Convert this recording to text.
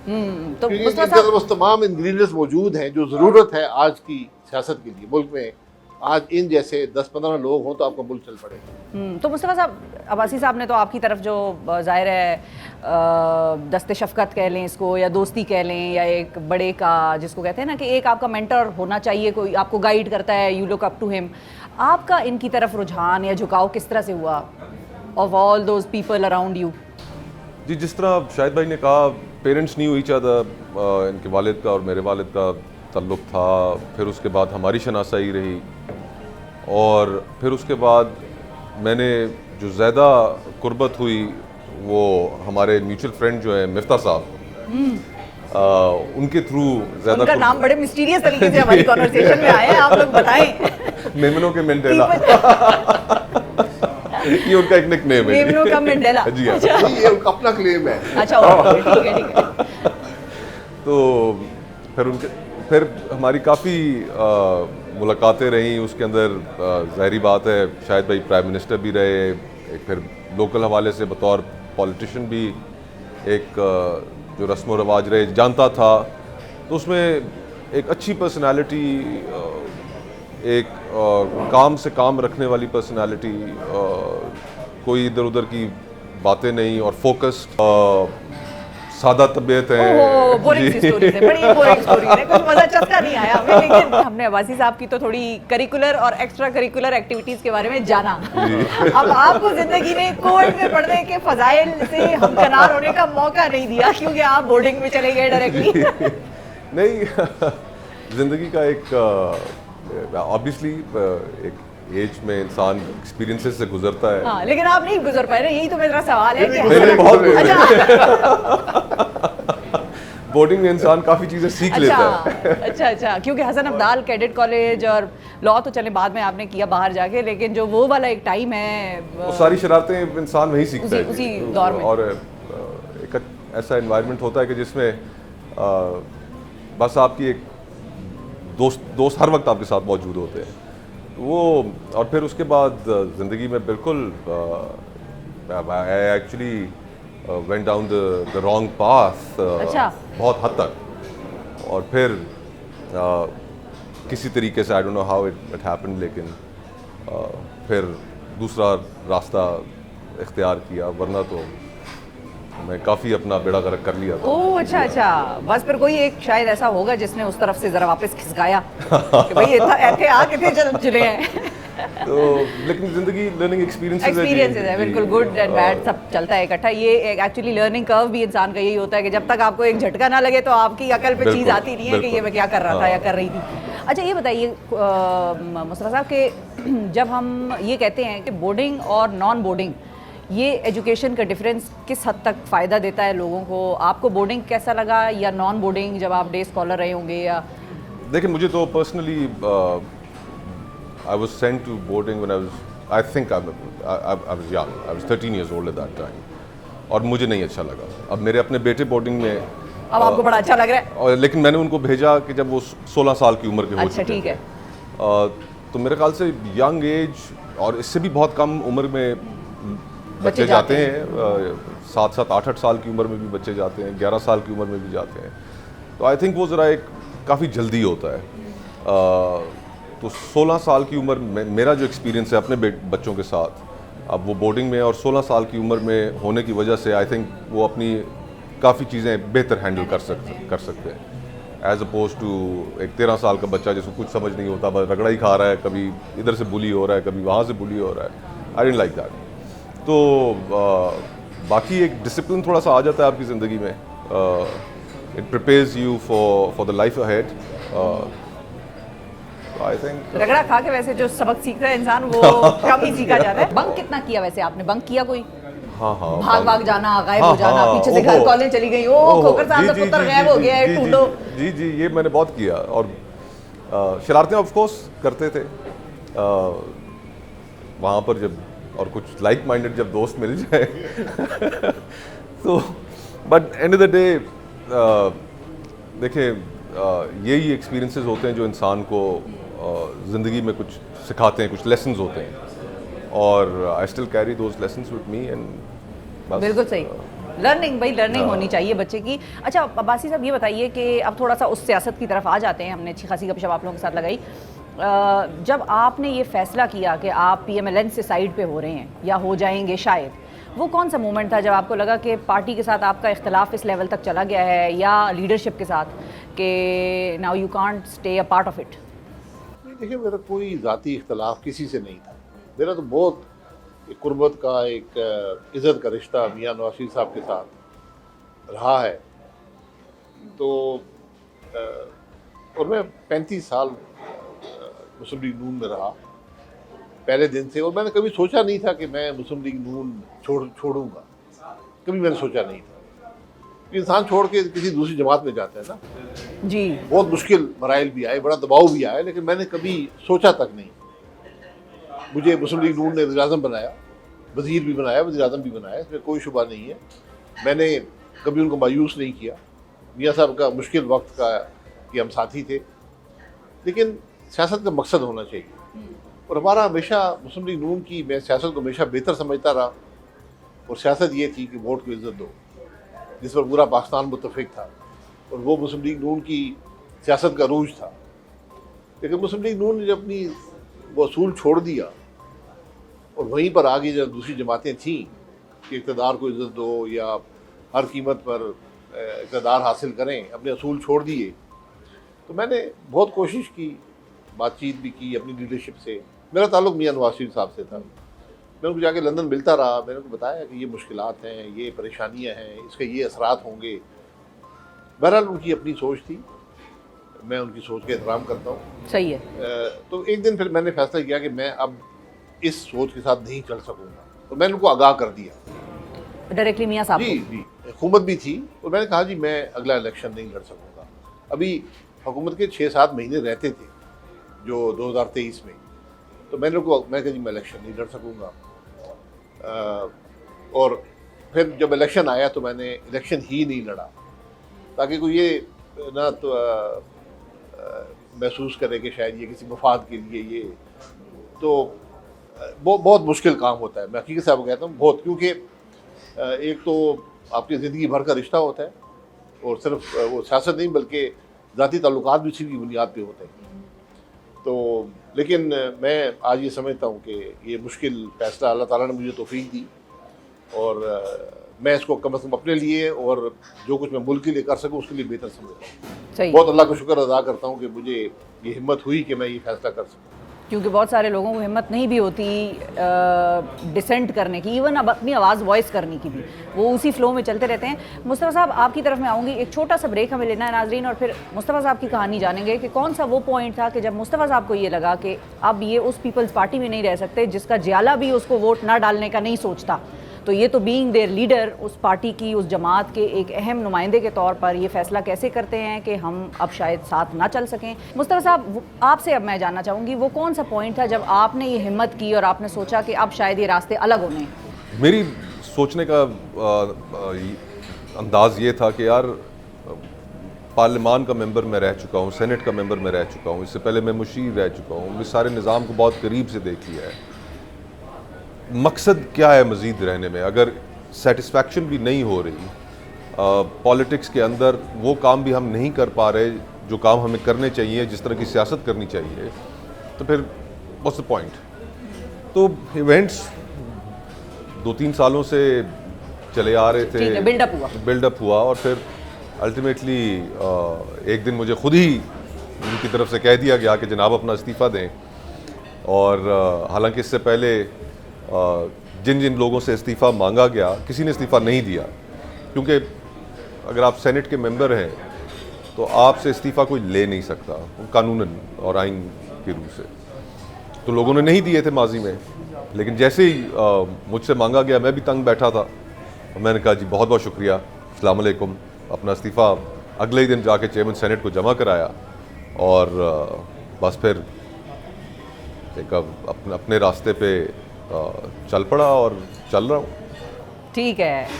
तो क्योंकि मुस्तफा इनके अंदर वो तमाम इंग्रेडिएंट्स मौजूद हैं जो ज़रूरत है आज की सियासत के लिए। मुल्क में आज इन जैसे 10-15 लोग हों तो आपका मुल्क चल पड़ेगा। तो मुस्तफा साहब, अब्बासी साहब ने तो आपकी तरफ जो ज़ाहिर है दस्ते शफ़क़त कह लें इसको, या दोस्ती कह लें, या एक बड़े का जिसको कहते हैं ना कि एक आपका मेंटर होना चाहिए, कोई आपको गाइड करता है, you look up to him. आपका इनकी तरफ रुझान या झुकाव किस तरह से हुआ, of all those people around you? जी, जिस तरह शाहिद भाई ने कहा, पेरेंट्स न्यू ईच अदर, इनके वालिद का और मेरे वालिद का ताल्लुक़ था। फिर उसके बाद हमारी शनासाई रही, और फिर उसके बाद मैंने जो ज़्यादा कुर्बत हुई वो हमारे म्यूचुअल फ्रेंड जो है मिफ्ता साहब, उनके थ्रू ज़्यादा। उनका नाम बड़े मिस्टीरियस तरीके से हमारी कॉन्वर्सेशन में आया है, आप लोग बताएं। मेमनो के मंडेला ये उनका एक निकनेम है। मेमनो का मंडेला। जी हाँ। ये उनका अपना क्लेम है। अच्छा, ठीक है ठीक है। तो फिर हमारी काफ़ी मुलाकातें रहीं। उसके अंदर ज़ाहिरी बात है शायद भाई प्राइम मिनिस्टर भी रहे, एक फिर लोकल हवाले से बतौर पॉलिटिशियन भी एक जो रस्म व रवाज रहे जानता था। तो उसमें एक अच्छी पर्सनालिटी, एक काम से काम रखने वाली पर्सनालिटी, कोई इधर उधर की बातें नहीं और फोकस्ड, सादा तबीयत है। बोरिंग सी स्टोरीज है, बड़ी बोरिंग स्टोरीज है, कुछ मजा चस्का नहीं आया हमें। लेकिन हमने अब्बासी साहब की तो थोड़ी करिकुलर और एक्स्ट्रा करिकुलर एक्टिविटीज के बारे में जाना। अब आपको जिंदगी ने कोर्ट में पढ़ने के फजाइल से हमकनार होने का मौका नहीं दिया, क्योंकि आप बोर्डिंग में चले गए डायरेक्टली। नहीं, जिंदगी का एक ऑब्वियसली एक एज में इंसान एक्सपीरियंसेस से गुजरता है। हाँ, लेकिन आप नहीं गुजर पाए ना, यही तो मेरा सवाल है कि मैंने बहुत अच्छा बोर्डिंग में इंसान काफ़ी चीज़ें सीख लेता है। अच्छा, क्योंकि हसन अब्दाल कैडेट कॉलेज और लॉ तो चले बाद में आपने किया बाहर जाके, लेकिन जो वो वाला एक टाइम है, वो सारी शरारतें इंसान वहीं सीखता है उसी दौर में। और एक ऐसा एनवायरनमेंट होता है कि जिसमें बस आपकी एक दोस्त हर वक्त आपके साथ मौजूद होते हैं वो। और फिर उसके बाद ज़िंदगी में बिल्कुल I actually went down the wrong path बहुत हद तक। और फिर किसी तरीके से I don't know how it happened, लेकिन फिर दूसरा रास्ता इख्तियार किया, वरना तो मैं काफ़ी अपना बेड़ा गर्क कर लिया था। ओह अच्छा, बस फिर कोई एक शायद ऐसा होगा जिसने उस तरफ से जरा वापस खिसकाया कि भाई ऐसे आ कितने चले हैं। तो लेकिन जिंदगी लर्निंग एक्सपीरियंसेस है, बिल्कुल गुड एंड बैड सब चलता है इकट्ठा। ये एक्चुअली लर्निंग कर्व भी इंसान का यही होता है कि जब तक आपको एक झटका ना लगे तो आपकी अकल पे चीज़ आती नहीं है कि ये मैं क्या कर रहा था या कर रही थी। अच्छा, ये बताइए मुस्तफा साहब के जब हम ये कहते हैं कि बोर्डिंग और नॉन बोर्डिंग, ये एजुकेशन का डिफरेंस किस हद तक फ़ायदा देता है लोगों को? आपको बोर्डिंग कैसा लगा या नॉन बोर्डिंग जब आप डे स्कॉलर रहे होंगे? या देखिए, मुझे तो personally I was sent to boarding when I think I was young. I was 13 years old at that time. और मुझे नहीं अच्छा लगा। अब मेरे अपने बेटे बोर्डिंग में, अब आपको बड़ा अच्छा लग रहा है। और लेकिन मैंने उनको भेजा कि जब वो 16 साल की उम्र के हो अच्छा, ठीक है। तो मेरे ख्याल से यंग एज और इससे भी बहुत कम उम्र में बच्चे जाते हैं। 7-7, 8-8 साल की उम्र में भी बच्चे जाते हैं, 11 साल की उम्र में भी जाते हैं। तो आई थिंक वो ज़रा एक काफ़ी जल्दी होता है। तो 16 साल की उम्र में मेरा जो एक्सपीरियंस है अपने बच्चों के साथ, अब वो बोर्डिंग में और 16 साल की उम्र में होने की वजह से आई थिंक वो अपनी काफ़ी चीज़ें बेहतर हैंडल कर सकते हैं एज अपोज टू एक 13 साल का बच्चा जिसको कुछ समझ नहीं होता, बस रगड़ा ही खा रहा है, कभी इधर से बुली हो रहा है, कभी वहाँ से बुली हो रहा है। I didn't like that. तो बाकी एक डिसिप्लिन थोड़ा सा आ जाता है आपकी ज़िंदगी में। It prepares you for the life ahead. I think रगड़ा खा के वैसे जो सबक सीखता है इंसान वो कम ही सीखा जाता है। बंक कितना किया वैसे आपने? बंक किया कोई? हाँ, भाग जाना, गायब हो जाना, पीछे से घर कॉलेज चली गई, ओ खोकर साहब का पुत्र गायब हो गया है, ढूंढो। जी, ये मैंने बहुत किया। और शरारतें ऑफ कोर्स करते थे वहाँ पर, जब और कुछ लाइक माइंडेड जब दोस्त मिल जाए तो but end of the day देखिए, यही एक्सपीरियंसेस होते हैं जो इंसान को ज़िंदगी में कुछ सिखाते हैं, कुछ लेसन्स होते हैं। और I still carry those lessons with me and बिल्कुल सही। लर्निंग भाई, लर्निंग होनी चाहिए बच्चे की। अच्छा अब्बासी साहब ये बताइए कि अब थोड़ा सा उस सियासत की तरफ आ जाते हैं, हमने अच्छी खासी गपशप आप लोगों के साथ लगाई। जब आपने ये फैसला किया कि आप PMLN से साइड पे हो रहे हैं या हो जाएंगे शायद, वो कौन सा मोमेंट था जब आपको लगा कि पार्टी के साथ आपका इख्तलाफ इस लेवल तक चला गया है या लीडरशिप के साथ कि now you can't stay a part of it? देखिए, मेरा कोई ज़ाती इख्तलाफ किसी से नहीं था। मेरा तो बहुत एक कुर्बत का, एक इज़्ज़त का रिश्ता मियां नवाज शरीफ साहब के साथ रहा है। तो और मैं 35 साल मुस्लिम लीग नून में रहा पहले दिन से, और मैंने कभी सोचा नहीं था कि मैं मुस्लिम लीग नून छोड़ूंगा। कभी मैंने सोचा नहीं था। इंसान छोड़ के किसी दूसरी जमात में जाता है ना जी, बहुत मुश्किल मराइल भी आए, बड़ा दबाव भी आया, लेकिन मैंने कभी सोचा तक नहीं। मुझे मुस्लिम लीग नून ने वज़ीर-ए-आज़म बनाया, वज़ीर भी बनाया, वज़ीर-ए-आज़म भी बनाया, इसमें कोई शुबा नहीं है। मैंने कभी उनको मायूस नहीं किया। मियाँ साहब का मुश्किल वक्त का कि हम साथी थे, लेकिन सियासत का मकसद होना चाहिए। और हमारा हमेशा मुस्लिम लीग नून की, मैं सियासत को हमेशा बेहतर समझता रहा, और सियासत ये थी कि वोट को इज़्ज़त दो, जिस पर पूरा पाकिस्तान मुत्तफ़िक था, और वो मुस्लिम लीग नून की सियासत का रूज था। लेकिन मुस्लिम लीग नून ने जब अपनी वो असूल छोड़ दिया और वहीं पर आगे जब दूसरी जमातें थीं कि इक़्तिदार को इज़्ज़त दो या हर कीमत पर इक़्तिदार हासिल करें, अपने असूल छोड़ दिए, तो मैंने बहुत कोशिश की, बातचीत भी की अपनी लीडरशिप से। मेरा ताल्लुक़ मियां नवाज शरीफ साहब से था। मैं उनको जाके लंदन मिलता रहा, मैंने उनको बताया कि ये मुश्किलात हैं, ये परेशानियां हैं, इसके ये असरात होंगे। बहरहाल उनकी अपनी सोच थी, मैं उनकी सोच का एहतराम करता हूँ। सही है। तो एक दिन फिर मैंने फैसला किया कि मैं अब इस सोच के साथ नहीं चल सकूँगा, तो मैंने उनको आगाह कर दिया डायरेक्टली मियाँ साहब जी जी। हुकूमत भी थी, और मैंने कहा जी मैं अगला इलेक्शन नहीं लड़ सकूँगा। अभी हुकूमत के 6-7 महीने रहते थे जो 2023 में, तो मैं कहा जी मैं इलेक्शन नहीं लड़ सकूँगा। और फिर जब इलेक्शन आया तो मैंने इलेक्शन ही नहीं लड़ा, ताकि कोई ये ना तो महसूस करे कि शायद ये किसी मफाद के लिए ये, तो वो बहुत मुश्किल काम होता है। मैं हकीकत से आपको कहता हूँ बहुत, क्योंकि एक तो आपकी ज़िंदगी भर का रिश्ता होता है, और सिर्फ वो सियासत नहीं बल्कि ज़ाती ताल्लुकात भी इसी की बुनियाद पे होते हैं। तो लेकिन मैं आज ये समझता हूँ कि ये मुश्किल फ़ैसला अल्लाह ताला ने मुझे तौफीक दी, और मैं इसको कम से कम अपने लिए और जो कुछ मैं मुल्क के लिए कर सकूँ उसके लिए बेहतर समझता हूँ। सही। बहुत अल्लाह का शुक्र अदा करता हूँ कि मुझे ये हिम्मत हुई कि मैं ये फ़ैसला कर सकूँ, क्योंकि बहुत सारे लोगों को हिम्मत नहीं भी होती डिसेंट करने की, इवन अब अपनी आवाज़ वॉइस करने की भी, वो उसी फ्लो में चलते रहते हैं। मुस्तफ़ा साहब आपकी तरफ मैं आऊँगी, एक छोटा सा ब्रेक हमें लेना है नाजरीन, और फिर मुस्तफ़ा साहब की कहानी जानेंगे कि कौन सा वो पॉइंट था कि जब मुस्तफ़ा साहब को ये लगा कि अब ये उस पीपल्स पार्टी में नहीं रह सकते जिसका जियाला भी उसको वोट ना डालने का नहीं सोचता। तो ये तो बीइंग देयर लीडर, उस पार्टी की, उस जमात के एक अहम नुमाइंदे के तौर पर ये फैसला कैसे करते हैं कि हम अब शायद साथ ना चल सकें। मुस्तफ़ा साहब आपसे अब मैं जानना चाहूँगी वो कौन सा पॉइंट था जब आपने ये हिम्मत की और आपने सोचा कि अब शायद ये रास्ते अलग होने हैं? मेरी सोचने का अंदाज़ ये था कि यार पार्लिमान का मेंबर मैं रह चुका हूँ, सेनेट का मेंबर मैं रह चुका हूँ, इससे पहले मैं मुशीर रह चुका हूँ, मैं सारे निज़ाम को बहुत करीब से देख लिया है। मकसद क्या है मज़ीद रहने में? अगर सेटिस्फैक्शन भी नहीं हो रही, पॉलिटिक्स के अंदर वो काम भी हम नहीं कर पा रहे जो काम हमें करने चाहिए, जिस तरह की सियासत करनी चाहिए, तो फिर व्हाट्स द पॉइंट? तो इवेंट्स 2-3 सालों से चले आ रहे थे, बिल्डअप हुआ और फिर अल्टीमेटली एक दिन मुझे खुद ही उनकी तरफ से कह दिया गया कि जनाब अपना इस्तीफ़ा दें। और हालांकि इससे पहले जिन जिन लोगों से इस्तीफ़ा मांगा गया किसी ने इस्तीफ़ा नहीं दिया, क्योंकि अगर आप सेनेट के मेंबर हैं तो आपसे इस्तीफ़ा कोई ले नहीं सकता कानूनन और आइन के रूप से। तो लोगों ने नहीं दिए थे माजी में, लेकिन जैसे ही मुझसे मांगा गया मैं भी तंग बैठा था। मैंने कहा जी बहुत बहुत शुक्रिया, अस्सलाम वालेकुम। अपना इस्तीफ़ा अगले ही दिन जाके चेयरमैन सेनेट को जमा कराया और बस फिर एक अपने रास्ते पे चल पड़ा और चल रहा हूँ। ठीक है।